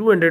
200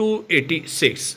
286।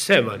7।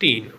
3।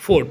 4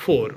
4।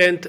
10th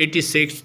86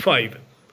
5।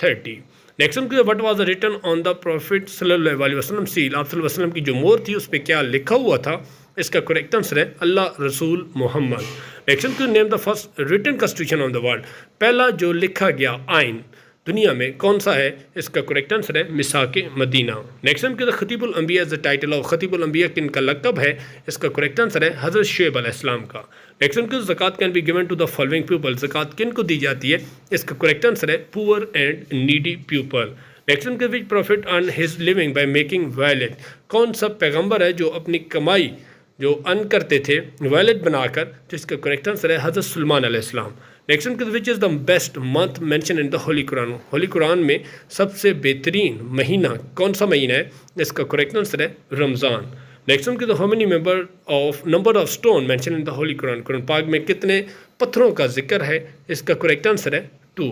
30। Next ہم what was written on the prophet صلی اللہ علیہ وسلم سیل، آپ صلی اللہ علیہ وسلم کی جو مور تھی اس پہ کیا لکھا ہوا تھا؟ اس کا کریکٹ آنسر ہے اللہ رسول Muhammad. Next name the first written constitution on the world, پہلا جو لکھا گیا آئین دنیا میں کون سا ہے؟ اس کا کریکٹ آنسر ہے میثاق مدینہ۔ نیکسٹ ہم خطیب الانبیاء از دا ٹائٹل آف، خطیب الانبیاء کن کا لقب ہے؟ اس کا کریکٹ آنسر ہے حضرت شعیب علیہ السلام کا۔ نیکسٹ ہم زکوٰۃ can be given to the following people, زکوٰۃ کن کو دی جاتی ہے؟ اس کا کریکٹ آنسر ہے poor and needy people. Next ہم which prophet earn his living by making violet, کون سا پیغمبر ہے جو اپنی کمائی جو ارن کرتے تھے وائلٹ بنا کر؟ تو اس کا کریکٹ آنسر ہے حضرت سلمان علیہ السلام۔ Next which is the best month mention in the holy Quran, holy Quran میں سب سے بہترین مہینہ کون سا مہینہ ہے؟ اس کا کریکٹ آنسر ہے Ramzan. Next how many number of stone mention in the holy Quran, Quran پاک میں کتنے پتھروں کا ذکر ہے؟ اس کا کریکٹ آنسر ہے 2۔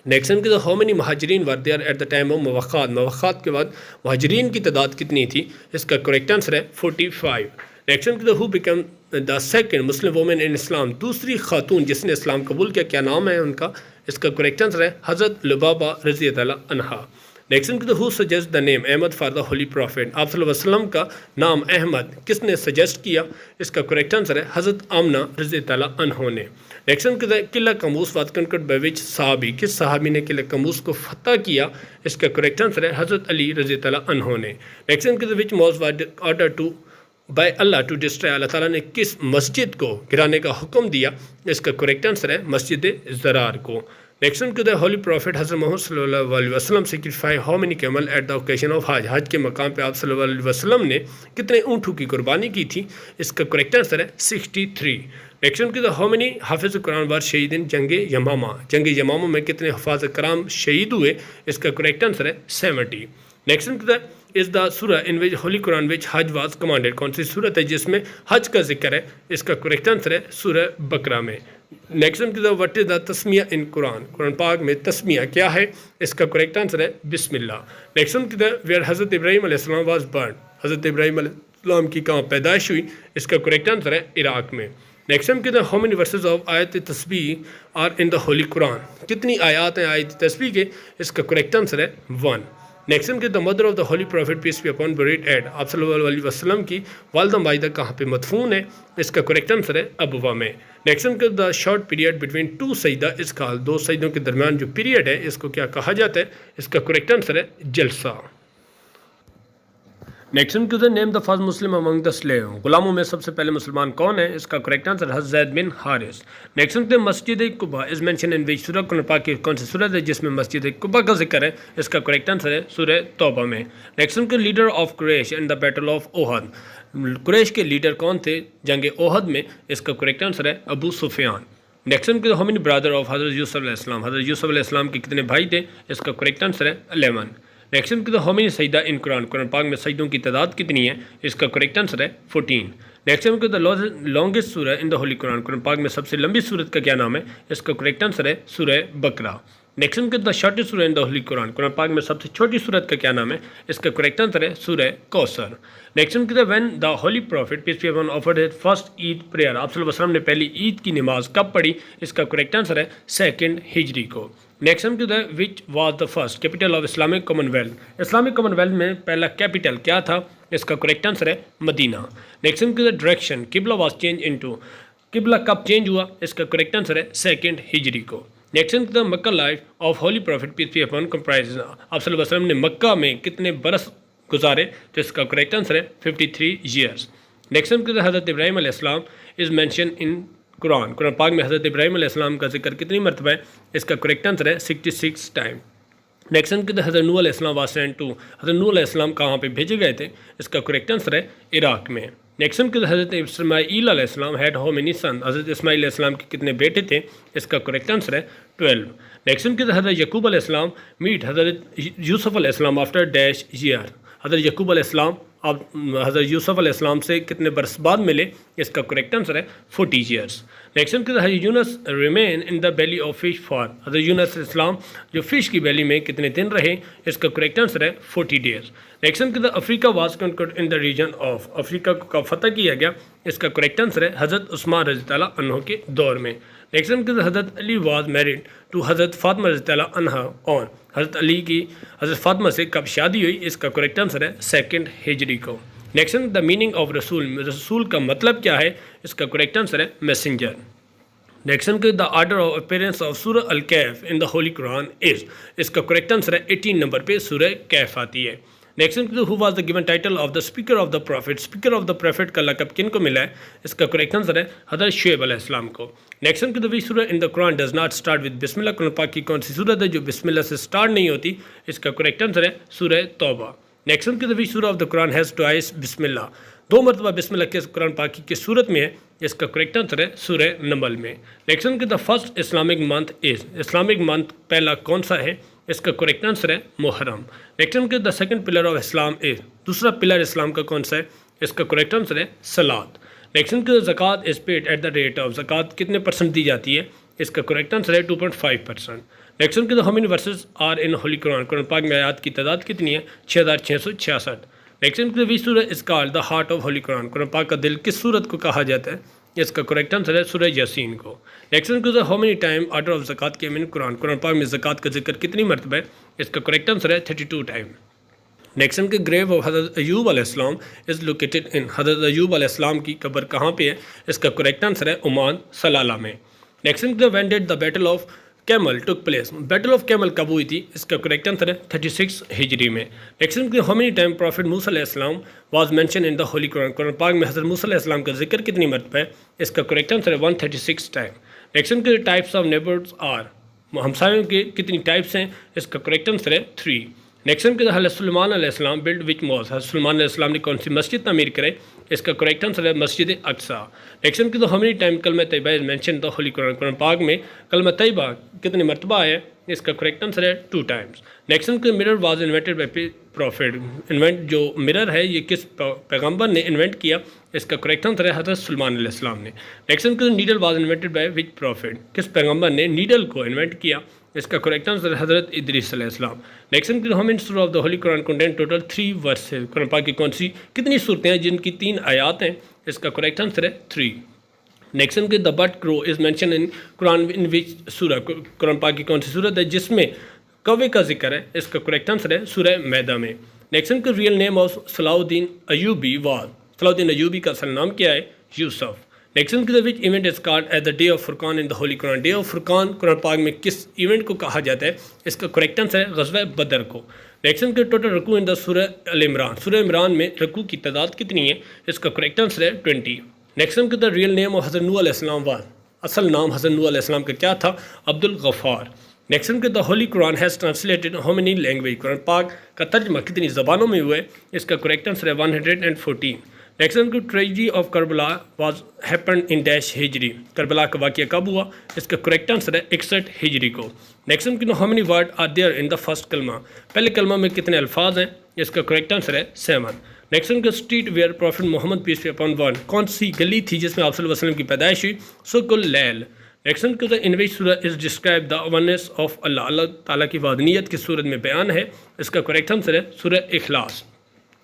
نیکسٹ ہاؤ مینی مہاجرین were there at the time of مواخات، مواخات کے بعد مہاجرین کی تعداد کتنی تھی؟ اس کا کریکٹ آنسر ہے 45۔ Next who became the second Muslim woman in Islam, دوسری خاتون جس نے اسلام قبول کیا، کیا نام ہے ان کا؟ اس کا کریکٹ آنسر ہے حضرت لبابہ رضی اللہ عنہا۔ Next who suggest the name Ahmad for the holy prophet, آپ صلی اللہ علیہ وسلم کا نام احمد کس نے سجیسٹ کیا؟ اس کا کریکٹ آنسر ہے حضرت آمنہ رضی اللہ عنہ نے۔ نیکسٹ قلعہ Qamus was conquered by which صحابی، کس صحابی نے قلعہ کموس کو فتح کیا؟ اس کا کریکٹ آنسر ہے حضرت علی رضی اللہ عنہ نے۔ نیکسٹ وچ موز was order to by Allah to destroy, Allah تعالیٰ نے کس مسجد کو گرانے کا حکم دیا؟ اس کا کریکٹ آنسر ہے مسجد زرار کو۔ نیکسٹ دا ہولی پروفٹ حضرت محمد صلی اللہ علیہ وسلم sacrifice how many camel at the occasion of Hajj, حج کے مقام پہ آپ صلی اللہ علیہ وسلم نے کتنے اونٹوں کی قربانی کی تھی؟ اس کا کریکٹ آنسر ہے 63۔ نیکسٹ ہاؤ مینی حافظ قرآن ور شہید ان جنگ یمامہ، جنگ یمامہ میں کتنے حفاظ کرام شہید ہوئے؟ اس کا کریکٹ آنسر ہے 70۔ نیکسٹ از دا سورہ ان وچ ہولی قرآن وچ حج واز کمانڈیڈ، کون سی صورت ہے جس میں حج کا ذکر ہے؟ اس کا کریکٹ آنسر ہے سورہ بقرہ میں۔ نیکسٹ وٹ از دا تسمیہ ان قرآن، قرآن پاک میں تسمیہ کیا ہے؟ اس کا کریکٹ آنسر ہے بسم اللہ۔ نیکسٹ ویئر حضرت ابراہیم علیہ السلام واز برن، حضرت ابراہیم علیہ السلام کی کہاں پیدائش ہوئی؟ اس کا کریکٹ آنسر ہے عراق میں۔ Next how many verses of آیت تسبیح آر ان دا ہولی قرآن، کتنی آیات ہیں آیت تسبیح کے؟ اس کا کریکٹ آنسر ہے 1۔ Next the mother of the holy prophet peace be upon بریڈ ایٹ، آپ صلی اللہ علیہ وسلم کی والدہ مائدہ کہاں پہ مدفون ہے؟ اس کا کریکٹ آنسر ہے ابوا میں۔ Next the short period between 2 سجدہ از کال، 2 سجدوں کے درمیان جو پیریڈ ہے اس کو کیا کہا جاتا ہے؟ اس کا کریکٹ آنسر ہے جلسہ۔ Next name the first Muslim Umang the slave, غلاموں میں سب سے پہلے مسلمان کون ہے؟ اس کا کریکٹ آنسر حضرت زید بن Haris. Next Masjid Quba is mention in which سورہ، قرآن پاک کی کون سی سورت ہے جس میں مسجد قباء کا ذکر ہے؟ اس کا کریکٹ آنسر ہے سورہ توبہ میں۔ Next leader of Quraish in the battle of Uhud, Quraish کے لیڈر کون تھے جنگ احد میں؟ اس کا کریکٹ آنسر ہے Abu Sufyan. Next how many brother of Hazrat Yusuf علیہ السلام، حضرت یوسف علیہ السلام کے کتنے بھائی تھے؟ اس کا کریکٹ آنسر ہے 11۔ نیکسٹ ہاؤ مینی سجدہ ان قرآن، قرآن پاک میں سجدوں کی تعداد کتنی ہے؟ اس کا کریکٹ آنسر ہے 14۔ نیکسٹ دا لانگسٹ سورہ ان دا ہولی قرآن، قرآن پاک میں سب سے لمبی سورت کا کیا نام ہے؟ اس کا کریکٹ آنسر ہے سورہ بقرہ۔ نیکسٹ دا شارٹسٹ سورہ ان دا ہولی قرآن، قرآن پاک میں سب سے چھوٹی سورت کا کیا نام ہے؟ اس کا کریکٹ آنسر ہے سورہ Kausar. Next when the holy prophet peace be upon offered his first Eid prayer, آپ صلی اللہ علیہ وسلم نے پہلی عید کی نماز کب پڑھی؟ اس کا کریکٹ آنسر ہے 2 ہجری کو۔ Next which was the first capital of Islamic common wealth, Islamic common wealth میں پہلا کیپٹل کیا تھا؟ اس کا کریکٹ آنسر ہے مدینہ۔ نیکسٹ ڈائریکشن قبلہ واز چینج انٹو، قبلہ کب چینج ہوا؟ اس کا کریکٹ آنسر ہے 2 ہجری کو۔ Next Mecca life of holy prophet peace be upon comprise, آپ صلی اللہ علیہ وسلم نے مکہ میں کتنے برس گزارے؟ تو اس کا کریکٹ آنسر ہے 53 ایئرس۔ نیکسٹ حضرت ابراہیم علیہ السلام از مینشن ان قرآن، قرآن پاک میں حضرت ابراہیم علیہ السلام کا ذکر کتنی مرتبہ ہے؟ اس کا کریکٹ آنسر ہے 66 ٹائم۔ نیکسٹ حضرت نوح علیہ السلام واز سینٹ ٹو، حضرت نوح علیہ السلام کہاں پہ بھیجے گئے تھے؟ اس کا کریکٹ آنسر ہے عراق میں۔ نیکسٹ حضرت اسماعیل علیہ السلام ہیڈ ہاؤ مینی سن، حضرت اسماعیل علیہ السلام کے کتنے بیٹے تھے؟ اس کا کریکٹ آنسر ہے 12۔ نیکسٹ حضرت یعقوب علیہ السلام میٹ حضرت یوسف علیہ السلام آفٹر ڈیش ایئر، حضرت یعقوب علیہ السلام اب حضرت یوسف علیہ السلام سے کتنے برس بعد ملے؟ اس کا کریکٹ آنسر ہے 40 years. Next Hazrat Yunus remain in the belly of fish for, Hazrat Yunus علیہ السلام جو فش کی بیلی میں کتنے دن رہے؟ اس کا کریکٹ آنسر ہے 40 days. Next Africa was conquered in the region of, Africa کو کب فتح کیا گیا؟ اس کا کریکٹ آنسر ہے حضرت عثمان رضی اللہ عنہ کے دور میں۔ نیکسٹ حضرت علی واز میرڈ ٹو حضرت فاطمہ رضی اللہ عنہ آن، حضرت علی کی حضرت فاطمہ سے کب شادی ہوئی؟ اس کا کریکٹ آنسر ہے 2 ہجری کو۔ نیکسٹ دا میننگ آف رسول، رسول کا مطلب کیا ہے؟ اس کا کریکٹ آنسر ہے messenger. Next the order of appearance of سورہ الکہف ان دا ہولی قرآن از، اس کا کریکٹ آنسر ہے 18 نمبر پہ سورہ کہف آتی ہے۔ Next who was the given title of the speaker of the prophet, speaker of the prophet کا لقب کن کو ملا ہے؟ اس کا کریکٹ آنسر ہے حضرت شعیب علیہ السلام کو۔ نیکسٹ وچ سورہ ان دا قرآن ڈز ناٹ اسٹارٹ ود بسم اللہ، قرآن پاک کی کون سی سورت ہے جو بسم اللہ سے اسٹارٹ نہیں ہوتی؟ اس کا کریکٹ آنسر ہے سورہ توبہ۔ نیکسٹ وچ سورہ of the Quran has twice بسم اللہ، 2 مرتبہ بسم اللہ کے قرآن پاک کی کس صورت میں ہے؟ اس کا کریکٹ آنسر ہے سورہ نمل میں۔ Next the first Islamic month is, Islamic month پہلا کون سا ہے؟ اس کا کریکٹ آنسر ہے Muharram. Next the second pillar of Islam is, دوسرا پلر اسلام کا کون سا ہے؟ اس کا کریکٹ آنسر ہے صلاۃ۔ نیکسٹ زکوٰۃ is paid at the rate of, زکوٰۃ کتنے پرسنٹ دی جاتی ہے؟ اس کا کریکٹ آنسر ہے 2.5%۔ Next how many verses are in holy Quran, Quran پاک میں آیات کی تعداد کتنی ہے؟ 6666۔ نیکسٹ وچ سورہ is called the heart of holy Quran, Quran پاک کا دل کس سورت کو کہا جاتا ہے؟ اس کا کریکٹ آنسر ہے سورہ یاسین کو۔ Next how many time order of زکوٰۃ کے من قرآن، قرآن پاک میں زکوٰۃ کا ذکر کتنی مرتبہ ہے؟ اس کا کریکٹ آنسر ہے 32 ٹائم۔ نیکسٹ گریو آف حضرت ایوب علیہ السلام از لوکیٹڈ ان، حضرت ایوب علیہ السلام کی قبر کہاں پہ ہے؟ اس کا کریکٹ آنسر ہے عمان سلالہ میں۔ Next when did the battle of camel took place, battle of camel کب ہوئی تھی؟ اس کا کریکٹ آنسر ہے 36 ہجری میں۔ Next how many time prophet Musa علیہ السلام was mention in the holy Quran, Quran پاک میں حضرت موسیٰ علیہ السلام کا ذکر کتنی مرتبہ ہے؟ اس کا کریکٹ آنسر ہے 136 time. Next types of neighbours are, ہمسایوں کے کتنی ٹائپس ہیں؟ اس کا کریکٹ آنسر ہے 3۔ نیکسٹ حضرت سلیمان علیہ السلام بلڈ وچ موس، حضرت سلیمان علیہ السلام نے کون سی مسجد تعمیر کرے؟ اس کا کریکٹ آنسر ہے مسجد Aqsa. Next how many time کلمہ طیبہ is mention the holy Quran, Quran پاک میں کلمہ طیبہ کتنی مرتبہ ہے؟ اس کا کریکٹ آنسر ہے 2 Times. Next mirror was invented by prophet, invent جو مرر ہے یہ کس پیغمبر نے انوینٹ کیا؟ اس کا کریکٹ آنسر ہے حضرت سلیمان علیہ السلام نے۔ Next needle was invented by which prophet, کس پیغمبر نے نیڈل کو انوینٹ کیا؟ اس کا کریکٹ آنسر ہے حضرت ادریس علیہ السلام۔ نیکسٹ ہاؤ مینی سورہ of the holy Quran contain total 3 verses, Quran پاک کی کون سی کتنی صورتیں ہیں جن کی 3 آیات ہیں؟ اس کا کریکٹ آنسر ہے 3۔ نیکسٹ دا بٹ کرو is mention in Quran in which سورہ، قرآن پاک کی کون سی صورت ہے جس میں کوے کا ذکر ہے؟ اس کا کریکٹ آنسر ہے سورہ میدہ میں۔ نیکسٹ ریئل نیم آف صلاح الدین ایوبی واز، صلاح الدین ایوبی کا اصل نام کیا ہے؟ Yusuf. Next which event is called as the day of Furqan in the holy Quran, day of Furqan Quran پاک میں کس ایونٹ کو کہا جاتا ہے؟ اس کا کریکٹ آنسر ہے غزوہ بدر کو۔ نیکسٹ ٹوٹل رکوع ان دا سورہ العمران، سورہ عمران میں رکوع کی تعداد کتنی ہے؟ اس کا کریکٹ آنسر ہے 20۔ Next the real name of حضرت نوح علیہ السلام واز، اصل نام حضرت نوح علیہ السلام کا کیا تھا؟ Abdul Ghaffar. Next the holy Quran has translated how many language, Quran پاک کا ترجمہ کتنی زبانوں میں ہوا ہے؟ اس کا کریکٹ آنسر ہے 114۔ Next tragedy of Karbala was happened in dash ہجری، کربلا کا واقعہ کب ہوا؟ اس کا کریکٹ آنسر ہے 61 ہجری کو۔ Next how many word are there in the first کلمہ، پہلے کلمہ میں کتنے الفاظ ہیں؟ اس کا کریکٹ آنسر ہے 7۔ Next street where prophet Muhammad peace be upon ون، کون سی گلی تھی جس میں آپ صلی اللہ علیہ وسلم کی پیدائش ہوئی؟ سک اللیل۔ نیکسٹ ان وچ سورہ is describe the oneness of Allah, Allah تعالیٰ کی وحدانیت کس صورت میں بیان ہے؟ اس کا کریکٹ آنسر ہے سورہ اخلاص۔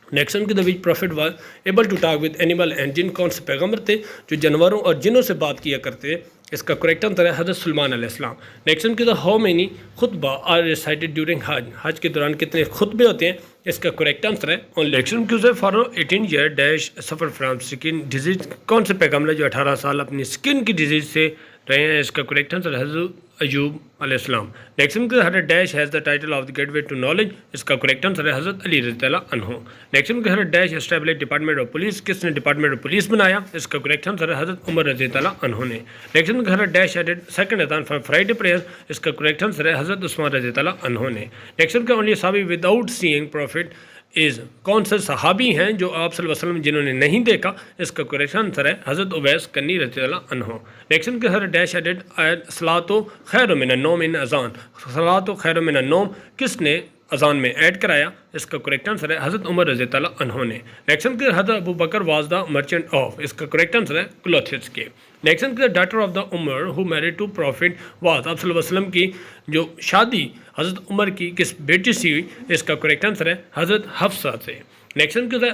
Next the which prophet was able to talk with animal and جن، کون سے پیغمبر تھے جو جانوروں اور جنوں سے بات کیا کرتے ہیں؟ اس کا کریکٹ آنسر ہے حضرت سلیمان علیہ السلام۔ نیکسٹ دا ہاؤ مینی خطبہ آر ریسائٹڈ ڈیورنگ حج، حج کے دوران کتنے خطبے ہوتے ہیں؟ اس کا کریکٹ آنسر ہے اونلی۔ نیکسٹ فارو 18 year dash suffer from skin disease, کون سے پیغمبر جو 18 سال اپنی اسکن کی ڈیزیز سے رہے ہیں؟ اس کا کریکٹ آنسر حضرت ایوب علیہ السلام۔ نیکسٹ حضرت dash has the title of the gateway to knowledge, اس کا کریکٹ آنسر ہے حضرت علی رضی اللہ عنہ۔ نیکسٹ حضرت dash establish department of police, کس نے ڈپارٹمنٹ آف پولیس بنایا؟ اس کا کریکٹ آنسر ہے حضرت عمر رضی اللہ عنہ نے۔ نیکسٹ حضرت ڈیش ایڈڈ سیکنڈ اذان فار فرائیڈے پریئر، اس کا کریکٹ آنسر ہے حضرت عثمان رضی اللہ عنہ نے۔ نیکسٹ اونلی صحابی وداؤٹ سینگ پروفٹ از، کون سے صحابی ہیں جو آپ صلی اللہ علیہ وسلم جنہوں نے نہیں دیکھا؟ اس کا کریکٹ آنسر ہے حضرت اویس کرنی رضی اللہ عنہ۔ نیکسٹ کے حضرت ڈیش ایڈڈ صلاۃ خیر من النوم ان اذان، صلاۃ خیر من النوم کس نے اذان میں ایڈ کرایا؟ اس کا کریکٹ آنسر ہے حضرت عمر رضی اللہ عنہ نے۔ نیکسٹ کے حضرت ابو بکر واز دا مرچنٹ آف، اس کا کریکٹ آنسر ہے کلوتھس کے۔ نیکسٹ کے daughter of the Umar who married to prophet was, آپ صلی اللہ علیہ وسلم کی جو شادی حضرت عمر کی کس بیٹی سے ہوئی؟ اس کا کریکٹ آنسر ہے حضرت حفصہ سے۔ نیکسٹ کے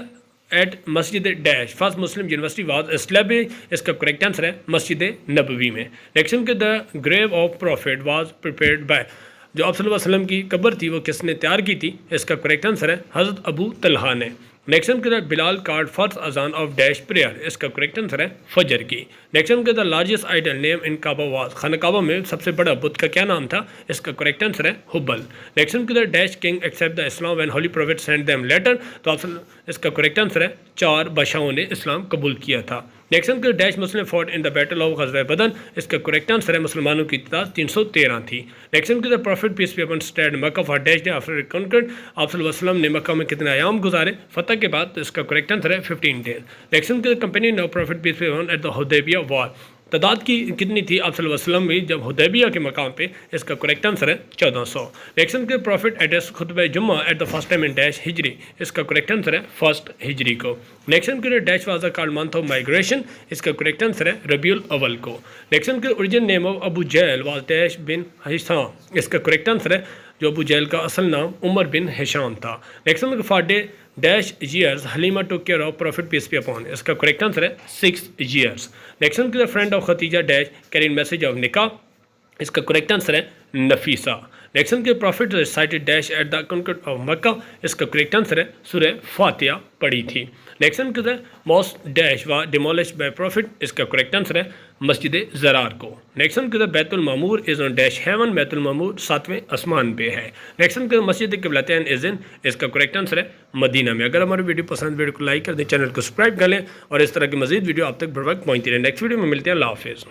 at Masjid dash first Muslim university was establish, اس کا کریکٹ آنسر ہے مسجد نبوی میں۔ نیکسٹ کے the grave of prophet was prepared by, جو آپ صلی اللہ علیہ وسلم کی قبر تھی وہ کس نے تیار کی تھی؟ اس کا کریکٹ آنسر ہے حضرت ابو طلحہ نے۔ نیکسٹ کے اندر بلال کارڈ فرسٹ اذان آف ڈیش پریئر، اس کا کریکٹ آنسر ہے فجر کی۔ نیکسٹ کے اندر largest idol name in Kaaba was, Khana Kaaba میں سب سے بڑا بت کا کیا نام تھا؟ اس کا کریکٹ آنسر ہے حبل۔ نیکسٹ کے اندر dash king accept the Islam when holy prophet send them letter, تو اس کا کریکٹ آنسر ہے 4 بادشاہوں نے اسلام قبول کیا تھا۔ نیکسٹ کے dash Muslim fought in the battle of غزوہ بدر، اس کا کریکٹ آنسر ہے مسلمانوں کی تعداد 313 تھی۔ نیکسٹ کے prophet peace be upon stayed Mecca for dash day after conquered, آپ صلی اللہ علیہ وسلم نے مکہ میں کتنے ایام گزارے فتح کے بعد؟ تو اس کا کریکٹ آنسر ہے 15 ڈیز۔ نیکسٹ کے company of prophet peace be upon at the حدیبیہ وار، تعداد کی کتنی تھی آپ صلی اللہ علیہ وسلم میں جب حدیبیہ کے مقام پہ؟ اس کا کریکٹ آنسر ہے 1400۔ نیکسٹ کے پروفٹ ایڈریس خطبہ جمعہ at the first time in dash ہجری، اس کا کریکٹ آنسر ہے 1 ہجری کو۔ نیکسٹ کے dash was called month of migration, اس کا کریکٹ آنسر ہے ربیع الاول کو۔ نیکسٹ کے origin name of Abu Jahl was dash bin Hisham, اس کا کریکٹ آنسر ہے جو ابو جہل کا اصل نام عمر بن ہشام تھا۔ نیکسٹ کے for the dash years Halima took care of prophet peace be upon, اس کا کریکٹ آنسر ہے 6 ایئرز۔ نیکسٹ کے friend of Khadija dash carrying message of nikah, اس کا کریکٹ آنسر ہے نفیسہ۔ نیکسٹ کے prophet recited dash at the conquered of Mecca, اس کا کریکٹ آنسر ہے سورہ فاتحہ پڑھی تھی۔ نیکسٹ کے موسٹ ڈیش وا ڈیمولش بائی پروفٹ، اس کا کریکٹ آنسر ہے مسجد زرار کو۔ نیکسٹ کے بیت المعمور از آن ڈیش ہیون، بیت المعمور 7ویں آسمان پہ ہے۔ نیکسٹ کے مسجد قبلتین از ان، اس کا کریکٹ آنسر ہے مدینہ میں۔ اگر ہماری ویڈیو پسند، ویڈیو کو لائک کر دیں، چینل کو سبسکرائب کر لیں اور اس طرح کی مزید ویڈیو آپ تک بر وقت پہنچتی رہے۔ نیکسٹ ویڈیو میں ملتے ہیں، اللہ حافظ۔